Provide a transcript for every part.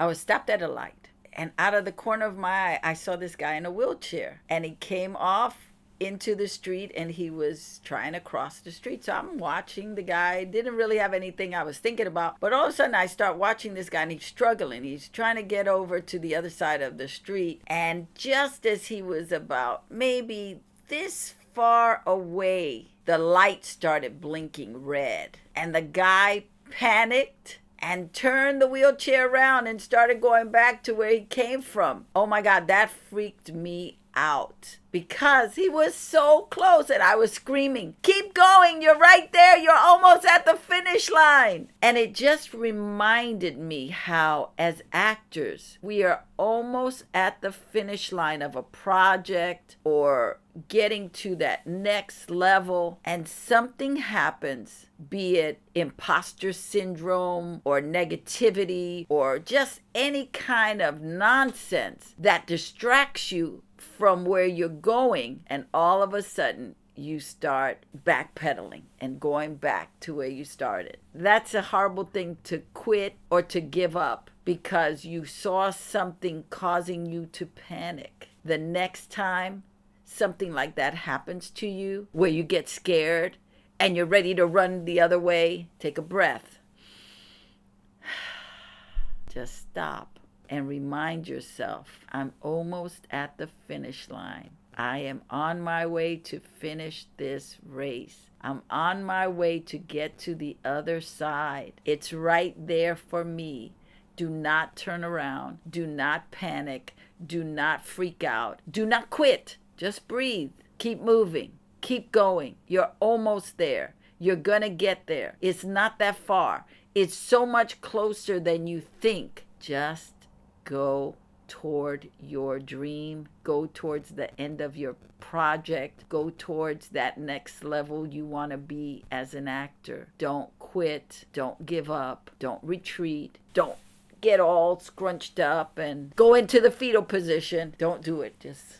I was stopped at a light, and out of the corner of my eye, I saw this guy in a wheelchair, and he came off into the street and he was trying to cross the street. So I'm watching the guy, didn't really have anything I was thinking about, but all of a sudden I start watching this guy and he's struggling. He's trying to get over to the other side of the street. And just as he was about maybe this far away, the light started blinking red, and the guy panicked and turned the wheelchair around and started going back to where he came from. Oh my God, that freaked me out because he was so close and I was screaming, "Keep going, you're right there, you're almost at the finish line." And it just reminded me how as actors we are almost at the finish line of a project or getting to that next level, and something happens, be it imposter syndrome or negativity or just any kind of nonsense that distracts you from where you're going, and all of a sudden you start backpedaling and going back to where you started. That's a horrible thing to quit or to give up because you saw something causing you to panic. The next time something like that happens to you, where you get scared and you're ready to run the other way, take a breath. Just stop and remind yourself, I'm almost at the finish line. I am on my way to finish this race. I'm on my way to get to the other side. It's right there for me. Do not turn around. Do not panic. Do not freak out. Do not quit. Just breathe. Keep moving. Keep going. You're almost there. You're going to get there. It's not that far. It's so much closer than you think. Just go toward your dream. Go towards the end of your project. Go towards that next level you want to be as an actor. Don't quit. Don't give up. Don't retreat. Don't get all scrunched up and go into the fetal position. Don't do it. Just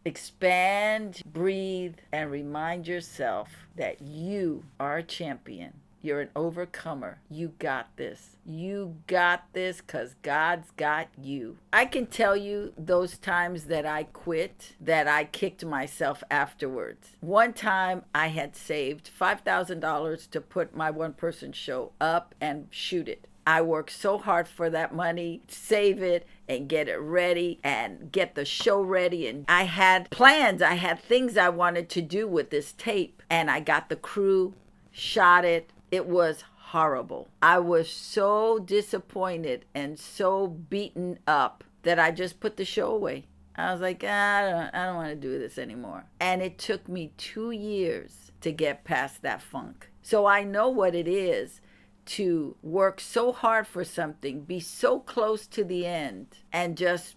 expand, breathe, and remind yourself that you are a champion. You're an overcomer. You got this. You got this because God's got you. I can tell you those times that I quit, that I kicked myself afterwards. One time I had saved $5,000 to put my one-person show up and shoot it. I worked so hard for that money, save it and get it ready and get the show ready. And I had plans. I had things I wanted to do with this tape. And I got the crew, shot it. It was horrible. I was so disappointed and so beaten up that I just put the show away. I was like, I don't want to do this anymore. And it took me 2 years to get past that funk. So I know what it is to work so hard for something, be so close to the end, and just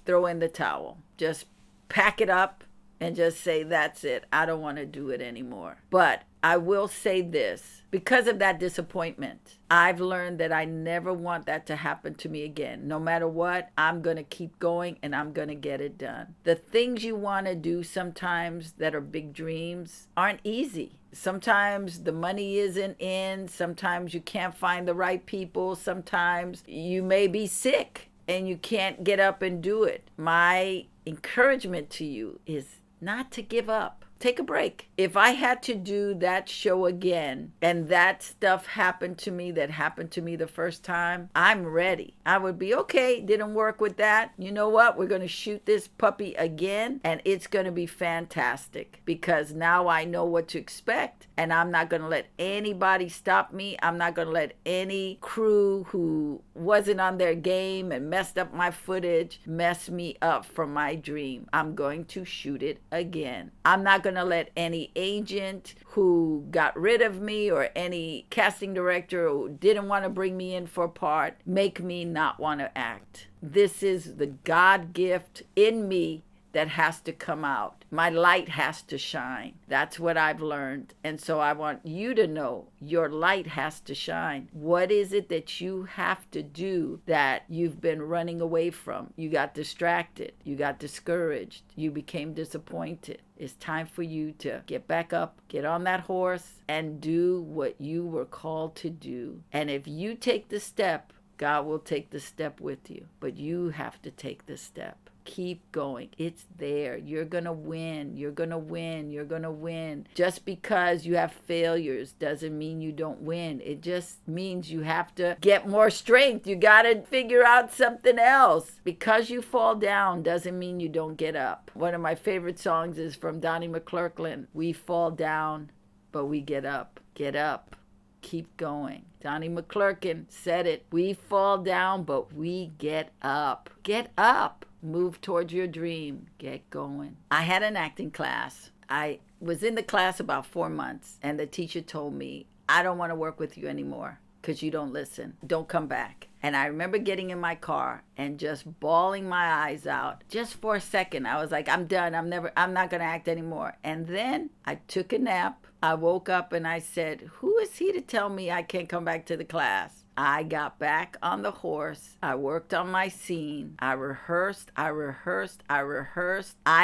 throw in the towel. Just pack it up and just say, that's it. I don't want to do it anymore. But I will say this, because of that disappointment, I've learned that I never want that to happen to me again. No matter what, I'm going to keep going and I'm going to get it done. The things you want to do sometimes that are big dreams aren't easy. Sometimes the money isn't in. Sometimes you can't find the right people. Sometimes you may be sick and you can't get up and do it. My encouragement to you is not to give up. Take a break. If I had to do that show again and that stuff happened to me that happened to me the first time, I'm ready. I would be, okay, didn't work with that. You know what? We're going to shoot this puppy again and it's going to be fantastic because now I know what to expect and I'm not going to let anybody stop me. I'm not going to let any crew who wasn't on their game and messed up my footage mess me up from my dream. I'm going to shoot it again. I'm not going to let any agent who got rid of me or any casting director who didn't want to bring me in for a part make me not want to act. This is the God gift in me that has to come out. My light has to shine. That's what I've learned. And so I want you to know your light has to shine. What is it that you have to do that you've been running away from? You got distracted. You got discouraged. You became disappointed. It's time for you to get back up, get on that horse, and do what you were called to do. And if you take the step God will take the step with you, but you have to take the step. Keep going. It's there. You're going to win. You're going to win. You're going to win. Just because you have failures doesn't mean you don't win. It just means you have to get more strength. You got to figure out something else. Because you fall down doesn't mean you don't get up. One of my favorite songs is from Donnie McClurkin. We fall down, but we get up. Get up. Keep going. Donnie McClurkin said it. We fall down, but we get up. Get up. Move towards your dream. Get going. I had an acting class. I was in the class about 4 months, and the teacher told me, I don't want to work with you anymore because you don't listen. Don't come back. And I remember getting in my car and just bawling my eyes out. Just for a second, I was like, I'm done. I'm not going to act anymore. And then I took a nap. I woke up and I said, who is he to tell me I can't come back to the class? I got back on the horse. I worked on my scene. I rehearsed. I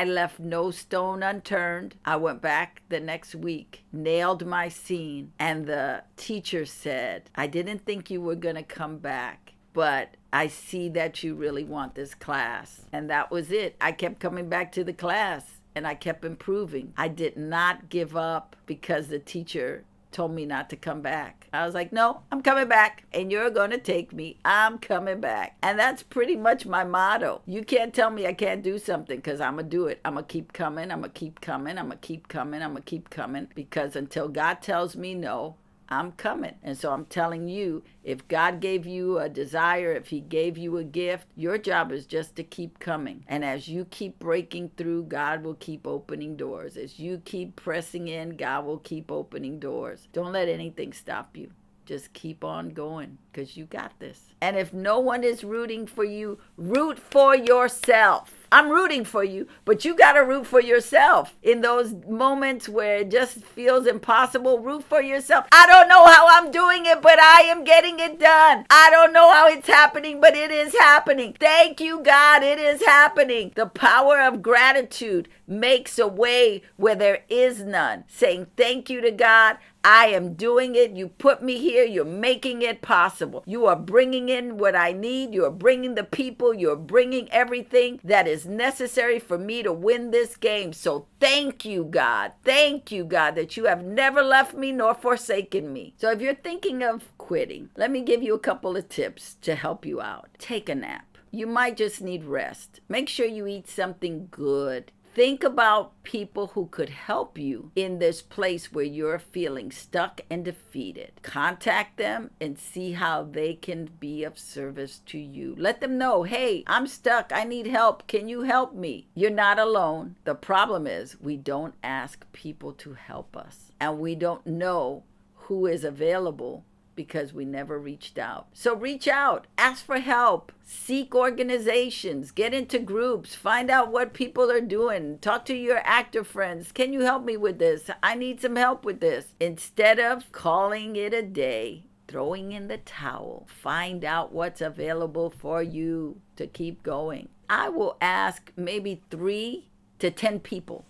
left no stone unturned. I went back the next week, nailed my scene. And the teacher said, I didn't think you were going to come back, but I see that you really want this class. And that was it. I kept coming back to the class and I kept improving. I did not give up because the teacher told me not to come back. I was like, no, I'm coming back and you're going to take me. I'm coming back. And that's pretty much my motto. You can't tell me I can't do something because I'm going to do it. I'm going to keep coming. I'm going to keep coming. I'm going to keep coming. I'm going to keep coming because until God tells me no, I'm coming. And so I'm telling you, if God gave you a desire, if he gave you a gift, your job is just to keep coming. And as you keep breaking through, God will keep opening doors. As you keep pressing in, God will keep opening doors. Don't let anything stop you. Just keep on going because you got this. And if no one is rooting for you, root for yourself. I'm rooting for you, but you got to root for yourself. In those moments where it just feels impossible, root for yourself. I don't know how I'm doing it, but I am getting it done. I don't know how it's happening, but it is happening. Thank you, God. It is happening. The power of gratitude makes a way where there is none. Saying thank you to God. I am doing it. You put me here. You're making it possible. You are bringing in what I need. You're bringing the people. You're bringing everything that is necessary for me to win this game. So thank you, God. Thank you, God, that you have never left me nor forsaken me. So if you're thinking of quitting, let me give you a couple of tips to help you out. Take a nap. You might just need rest. Make sure you eat something good. Think about people who could help you in this place where you're feeling stuck and defeated. Contact them and see how they can be of service to you. Let them know, hey, I'm stuck. I need help. Can you help me? You're not alone. The problem is we don't ask people to help us, and we don't know who is available because we never reached out. So reach out, ask for help, seek organizations, get into groups, find out what people are doing, talk to your actor friends. Can you help me with this? I need some help with this. Instead of calling it a day, throwing in the towel, find out what's available for you to keep going. I will ask maybe 3 to 10 people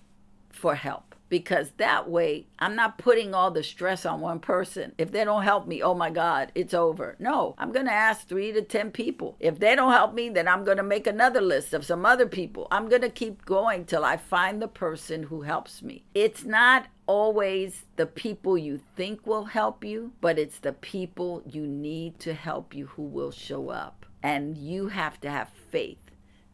for help. Because that way, I'm not putting all the stress on one person. If they don't help me, oh my God, it's over. No, I'm going to ask 3 to 10 people. If they don't help me, then I'm going to make another list of some other people. I'm going to keep going till I find the person who helps me. It's not always the people you think will help you, but it's the people you need to help you who will show up. And you have to have faith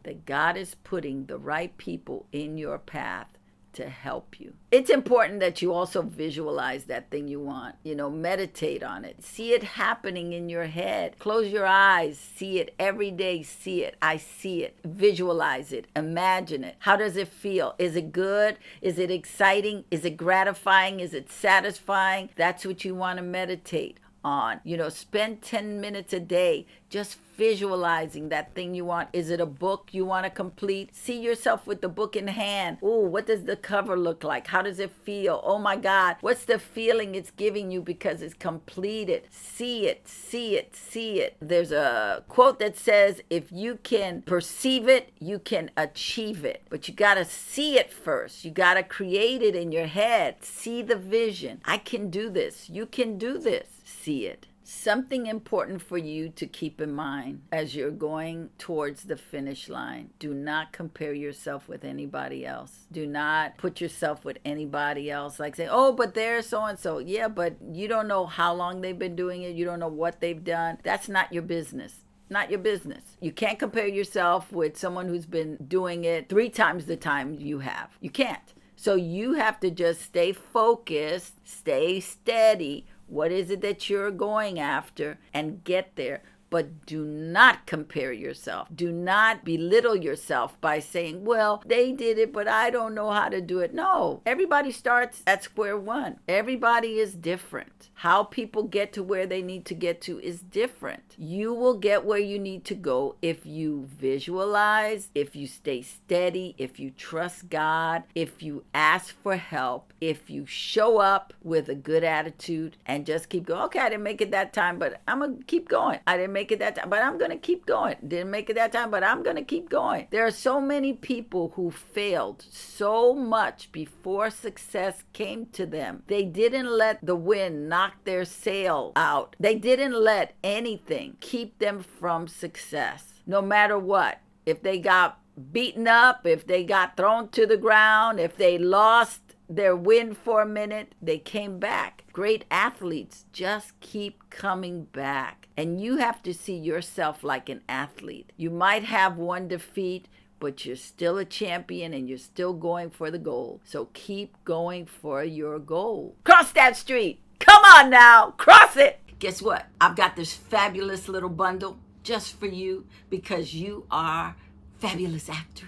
that God is putting the right people in your path to help you. It's important that you also visualize that thing you want. Meditate on it. See it happening in your head. Close your eyes. See it every day. See it. I see it. Visualize it. Imagine it. How does it feel? Is it good? Is it exciting? Is it gratifying? Is it satisfying? That's what you want to meditate on. Spend 10 minutes a day just visualizing that thing you want. Is it a book you want to complete? See yourself with the book in hand. Ooh, what does the cover look like? How does it feel? Oh my God, what's the feeling it's giving you because it's completed? See it, see it, see it. There's a quote that says, if you can perceive it, you can achieve it. But you got to see it first. You got to create it in your head. See the vision. I can do this. You can do this. See it. Something important for you to keep in mind as you're going towards the finish line. Do not compare yourself with anybody else. Do not put yourself with anybody else. Like say, oh, but they're so and so. Yeah, but you don't know how long they've been doing it. You don't know what they've done. That's not your business. Not your business. You can't compare yourself with someone who's been doing it 3 times the time you have. You can't. So you have to just stay focused, stay steady. What is it that you're going after and get there? But do not compare yourself. Do not belittle yourself by saying, well, they did it, but I don't know how to do it. No, everybody starts at square one. Everybody is different. How people get to where they need to get to is different. You will get where you need to go if you visualize, if you stay steady, if you trust God, if you ask for help, if you show up with a good attitude and just keep going. Okay, I didn't make it that time, but I'm going to keep going. I didn't make it that time, but I'm going to keep going. Didn't make it that time, but I'm going to keep going. There are so many people who failed so much before success came to them. They didn't let the wind knock their sail out. They didn't let anything keep them from success, no matter what. If they got beaten up, if they got thrown to the ground, if they lost their win for a minute, they came back. Great athletes just keep coming back. And you have to see yourself like an athlete. You might have one defeat, but you're still a champion and you're still going for the goal. So keep going for your goal. Cross that street. Come on now, cross it. Guess what? I've got this fabulous little bundle just for you because you are a fabulous actor.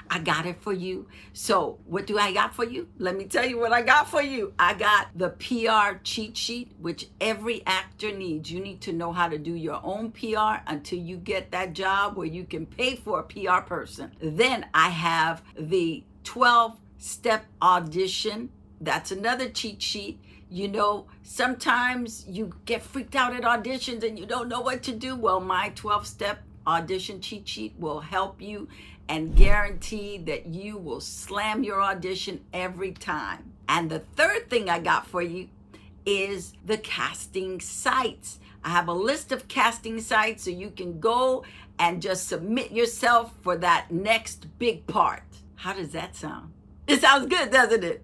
I got it for you. So what do I got for you? Let me tell you what I got for you. I got the PR cheat sheet, which every actor needs. You need to know how to do your own PR until you get that job where you can pay for a PR person. Then I have the 12-step audition. That's another cheat sheet. You know, sometimes you get freaked out at auditions and you don't know what to do. Well, my 12-step audition cheat sheet will help you and guarantee that you will slam your audition every time. And the third thing I got for you is the casting sites. I have a list of casting sites so you can go and just submit yourself for that next big part. How does that sound? It sounds good, doesn't it?